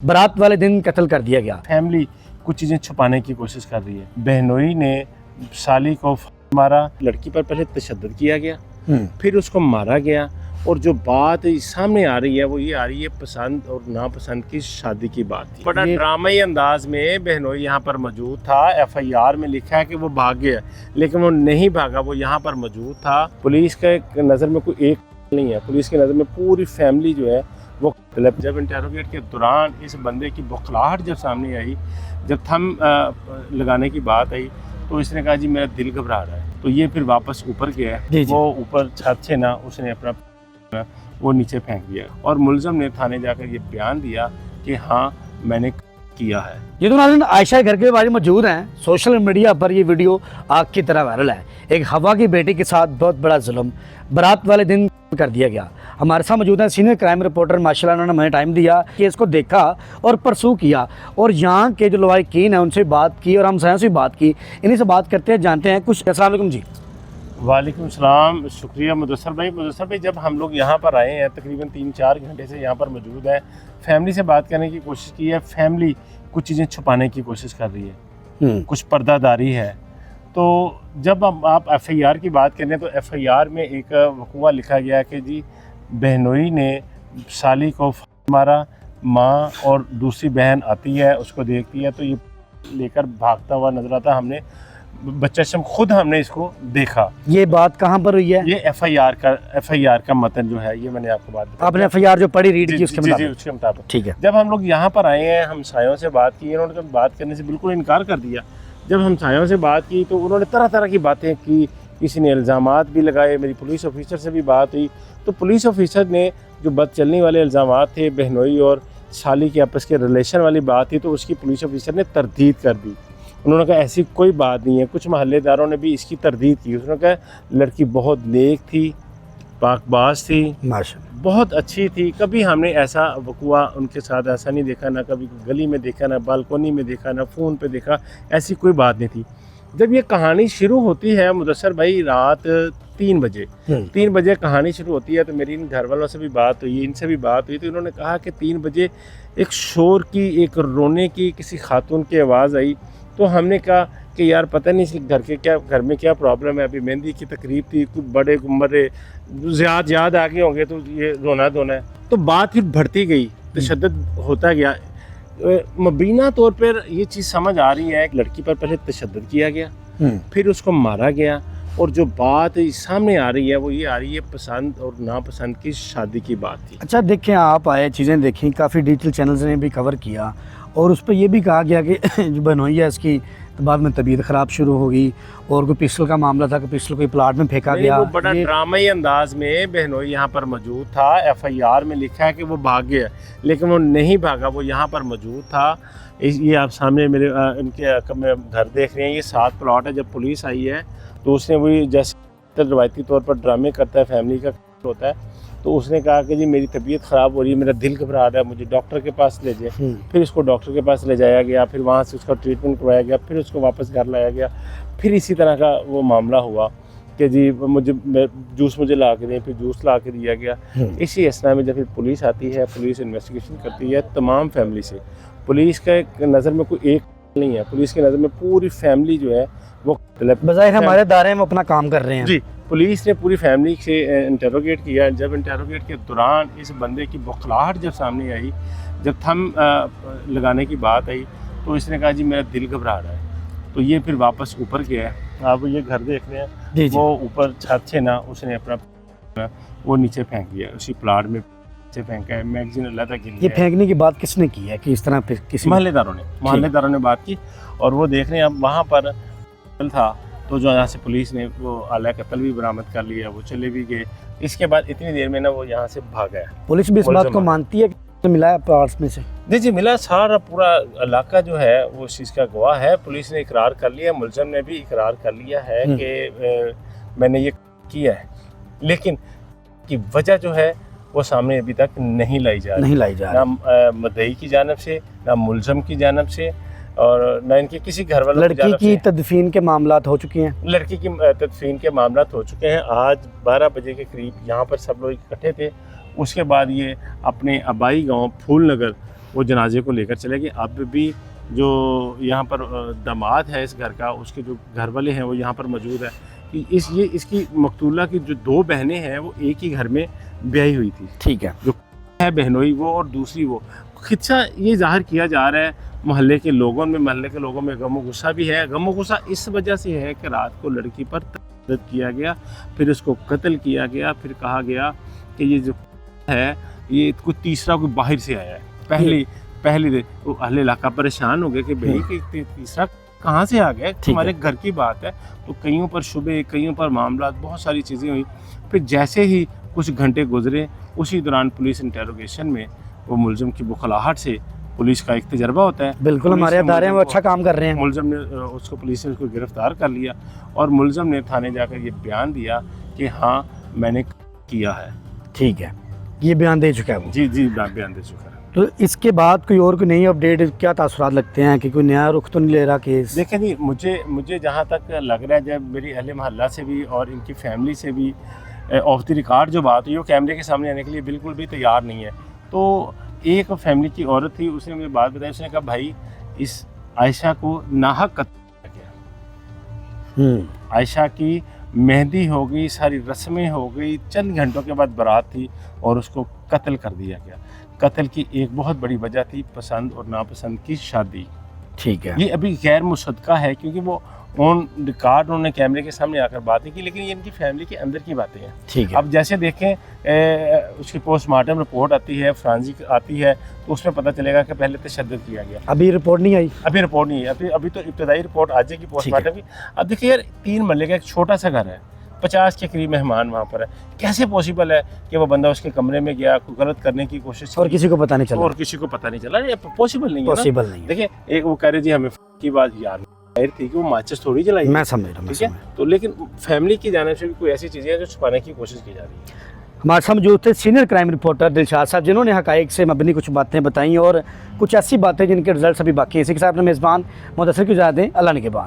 बारात वाले दिन कत्ल कर दिया गया। फैमिली कुछ चीज़ें छुपाने की कोशिश कर रही है। बहनोई ने साली को मारा, लड़की पर पहले तशद्दुद किया गया, फिर उसको मारा गया। और जो बात सामने आ रही है वो ये आ रही है पसंद और नापसंद की शादी की बात थी। बड़ा ड्रामाई अंदाज में बहनोई यहाँ पर मौजूद था। FIR में लिखा है कि वो भाग गया, लेकिन वो नहीं भागा, वो यहाँ पर मौजूद था। पुलिस के नज़र में कोई एक नहीं है, पुलिस की नज़र में पूरी फैमिली जो है वो जब इंटरोगेट के दौरान इस बंदे की बौखलाहट जब सामने आई, जब थम लगाने की बात आई, तो इसने कहा जी मेरा दिल घबरा रहा है। तो ये फिर वापस ऊपर गया, वो ऊपर छत से ना उसने अपना वो नीचे फेंक दिया और मुलजम ने थाने जाकर ये बयान दिया कि हाँ मैंने किया है। ये तो नाज़रीन आयशा घर के बारे मौजूद हैं। सोशल मीडिया पर ये वीडियो आग की तरह वायरल है। एक हवा की बेटी के साथ बहुत बड़ा जुल्म बारात वाले दिन कर दिया गया। हमारे साथ मौजूद हैं सीनियर क्राइम रिपोर्टर, माशाल्लाह उन्होंने हमें टाइम दिया कि इसको देखा और परसू किया और यहाँ के जो लवाहिकीन हैं उनसे बात की और हम सायों से बात की। इन्हीं से बात करते हैं, जानते हैं कुछ। अस्सलाम वालेकुम जी। वालेकुम सलाम, शुक्रिया मुदस्सर भाई। जब हम लोग यहाँ पर आए हैं तकरीबन 3-4 घंटे से यहाँ पर मौजूद है, फैमिली से बात करने की कोशिश की है। फैमिली कुछ चीज़ें छुपाने की कोशिश कर रही है, कुछ पर्दादारी है। तो जब आप FIR की बात करें तो FIR में एक वक़ुआ लिखा गया कि जी बहनोई ने साली को मारा, माँ और दूसरी बहन आती है, उसको देखती है तो ये लेकर भागता हुआ नजर आता। हमने बच्चा खुद हमने इसको देखा। ये बात कहाँ पर हुई है? ये FIR का मतन जो है ये मैंने आपको बात बताई। आपने FIR जो पढ़ी रीड की उसके मुताबिक? ठीक है। जब हम लोग यहाँ पर आए हैं, हम सायों से बात की, इन्होंने तो बात करने से बिल्कुल इनकार कर दिया। जब हम सायों से बात की तो उन्होंने तरह तरह की बातें की, किसी ने इल्ज़ामात भी लगाए। मेरी पुलिस ऑफिसर से भी बात हुई तो पुलिस ऑफिसर ने जो बद चलने वाले इल्ज़ामात थे, बहनोई और साली के आपस के रिलेशन वाली बात थी, तो उसकी पुलिस ऑफिसर ने तरदीद कर दी। उन्होंने कहा ऐसी कोई बात नहीं है। कुछ महल्लेदारों ने भी इसकी तरदीद की। उन्होंने कहा लड़की बहुत नेक थी, पाकबाज थी, माशाल्लाह बहुत अच्छी थी। कभी हमने ऐसा वक़ुआ उनके साथ ऐसा नहीं देखा, ना कभी गली में देखा, ना बालकोनी में देखा, ना फ़ोन पे देखा, ऐसी कोई बात नहीं थी। जब ये कहानी शुरू होती है मुदस्सर भाई रात 3 बजे कहानी शुरू होती है, तो मेरी इन घर वालों से भी बात हुई, इनसे भी बात हुई। तो इन्होंने कहा कि 3 बजे एक शोर की, एक रोने की किसी खातून की आवाज़ आई। तो हमने कहा कि यार पता नहीं इस घर में क्या प्रॉब्लम है। अभी मेहंदी की तकरीब थी, कुछ बड़े उम्र ज़्यादा याद आ गए होंगे, तो ये रोना धोना है। तो बात फिर बढ़ती गई, तशद्दुद होता गया। मुबीना तौर पर ये चीज़ समझ आ रही है कि लड़की पर पहले तशद्दुद किया गया, फिर उसको मारा गया। और जो बात सामने आ रही है वो ये आ रही है पसंद और नापसंद की शादी की बात थी। अच्छा देखें, आप आए, चीज़ें देखी, काफ़ी डिजिटल चैनल्स ने भी कवर किया और उस पर यह भी कहा गया कि जो बहनोई है इसकी तो बाद में तबीयत ख़राब शुरू हो गई और कोई पिस्टल का मामला था कि पिस्टल कोई प्लाट में फेंका गया। वो बड़ा ड्रामाई अंदाज में बहनोई यहाँ पर मौजूद था। FIR में लिखा है कि वो भाग गया, लेकिन वो नहीं भागा, वो यहाँ पर मौजूद था। ये आप सामने मेरे इनके घर देख रहे हैं, ये 7 प्लॉट है। जब पुलिस आई है तो उसने वही जैसे रवायती तौर पर ड्रामे करता है, फैमिली का होता है, तो उसने कहा कि जी मेरी तबीयत ख़राब हो रही है, मेरा दिल घबरा रहा है, मुझे डॉक्टर के पास ले जाए। फिर इसको डॉक्टर के पास ले जाया गया, फिर वहाँ से उसका ट्रीटमेंट करवाया गया, फिर उसको वापस घर लाया गया। फिर इसी तरह का वो मामला हुआ कि जी जूस मुझे ला के दें, फिर जूस ला के दिया गया। इसी असना में जब फिर पुलिस आती है, पुलिस इन्वेस्टिगेशन करती है तमाम फैमिली से। पुलिस के नज़र में कोई एक नहीं है, पुलिस की नज़र में पूरी फैमिली जो है वो बज़ाहिर हमारे दायरे में अपना काम कर रहे हैं। जी, पुलिस ने पूरी फैमिली से इंटरोगेट किया। जब इंटरोगेट के दौरान इस बंदे की बौखलाहट जब सामने आई, जब थम लगाने की बात आई, तो इसने कहा जी मेरा दिल घबरा रहा है। तो ये फिर वापस ऊपर गया। आप ये घर देख रहे हैं, वो ऊपर छत से ना उसने अपना वो नीचे फेंक दिया, उसी प्लाट में नीचे फेंका है। मैगजीन अल्लाह तक गिरी। ये फेंकने की बात किसने की है कि इस तरह किसी महल्लेदारों ने बात की। और वो देख रहे हैं अब वहाँ पर था, तो जो यहाँ से पुलिस ने वो आला कत्ल भी बरामद कर लिया, वो चले भी गए। इसके बाद इतनी देर में ना वो यहाँ से भाग गया। पुलिस भी इस बात को मानती है कि तो मिला है पार्ट्स में से? जी मिला। सारा पूरा इलाका जो है वो इस चीज़ का गवाह है। पुलिस ने इकरार कर लिया, मुलज़म ने भी इकरार कर लिया है कि मैंने ये किया है, लेकिन की वजह जो है वो सामने अभी तक नहीं लाई जा रही ना मुद्दई की जानिब से, ना मुलज़म की जानिब से, और न इनके किसी घर वालों। लड़की की तदफीन के मामलात हो चुके हैं, लड़की की तदफीन के मामलात हो चुके हैं। आज 12 बजे के करीब यहाँ पर सब लोग इकट्ठे थे। उसके बाद ये अपने आबाई गांव फूल नगर वो जनाजे को लेकर चले गए। अब भी जो यहाँ पर दामाद है इस घर का, उसके जो घर वाले हैं वो यहाँ पर मौजूद है कि इसकी मकतूला की जो 2 बहनें हैं वो एक ही घर में ब्याही हुई थी। ठीक है। जो है बहनोई वो और दूसरी वो। खिदशा ये ज़ाहिर किया जा रहा है मोहल्ले के लोगों में गमो गुस्सा भी है। गमो गुस्सा इस वजह से है कि रात को लड़की पर तशद्दुद किया गया, फिर उसको कत्ल किया गया, फिर कहा गया कि ये जो है ये कोई तीसरा कोई बाहर से आया है। पहली तो अहले इलाका परेशान हो गए कि भाई कि तीसरा कहाँ से आ गया, हमारे घर की बात है। तो कईयों पर शुबे, कईयों पर मामला, बहुत सारी चीज़ें हुई। फिर जैसे ही कुछ घंटे गुजरे, उसी दौरान पुलिस इंटेरोगेशन में वो मुलज़िम की बुखलाहट से, पुलिस का एक तजर्बा होता है, बिल्कुल हमारे अदारे हैं वो अच्छा काम कर रहे हैं। मुलज़िम ने पुलिस ने उसको गिरफ्तार कर लिया और मुलज़िम ने थाने जाकर ये बयान दिया कि हाँ मैंने किया है। ठीक है, ये बयान दे चुका है वो। जी बयान दे चुका है। तो इसके बाद कोई नई अपडेट, क्या तासुरात लगते हैं कि कोई नया रुख तो नहीं ले रहा केस? देखें जी, मुझे जहाँ तक लग रहा है, जब मेरी अहले मोहल्ला से भी और इनकी फैमिली से भी ऑफ द रिकॉर्ड जो बात हुई, वो कैमरे के सामने आने के लिए बिल्कुल भी तैयार नहीं है। तो एक फैमिली की औरत थी, उसने मुझे बात बताई। उसने कहा भाई इस आयशा को नाहक कत्ल किया गया। आयशा की मेहंदी हो गई, सारी रस्में हो गई, चंद घंटों के बाद बारात थी और उसको कत्ल कर दिया गया। कत्ल की एक बहुत बड़ी वजह थी पसंद और नापसंद की शादी। ठीक है, ये अभी गैर मुसद्दका है क्योंकि वो ऑन रिकॉर्ड उन्होंने कैमरे के सामने आकर बातें की, लेकिन ये इनकी फैमिली के अंदर की बातें हैं। ठीक है। अब जैसे देखें उसकी पोस्टमार्टम रिपोर्ट आती है, फॉरेंसिक आती है, तो उसमें पता चलेगा कि पहले तशद्दुद किया गया। अभी रिपोर्ट नहीं आई? अभी रिपोर्ट नहीं है, अभी तो इब्तदाई रिपोर्ट आ जाएगी पोस्टमार्टम की। अब देखिए यार, 3 महल्ले का एक छोटा सा घर है, 50 के करीब मेहमान वहाँ पर है। कैसे पॉसिबल है कि वो बंदा उसके कमरे में गया, कोई गलत करने की कोशिश और किसी को पता नहीं चला? और किसी को पता नहीं चला। ये पॉसिबल नहीं है, पॉसिबल नहीं है। देखिए एक वो कह रहे जी हमें की बात यार थी कि वो माचिस थोड़ी जलाई। मैं समझ रहा हूँ, ठीक है। तो लेकिन फैमिली की जानिब से भी कोई ऐसी चीज़ें हैं जो छुपाने की कोशिश की जा रही है। हमारे साथ मौजूद थे सीनियर क्राइम रिपोर्टर दिलशाद साहब, जिन्होंने हक़ाइक़ से मबनी कुछ बातें बताई और कुछ ऐसी बातें जिनके रिजल्ट अभी बाकी हैं। इसी के साथ अपने मेज़बान मुदस्सिर की इजाज़त दें। अल्लाह ने के बाद।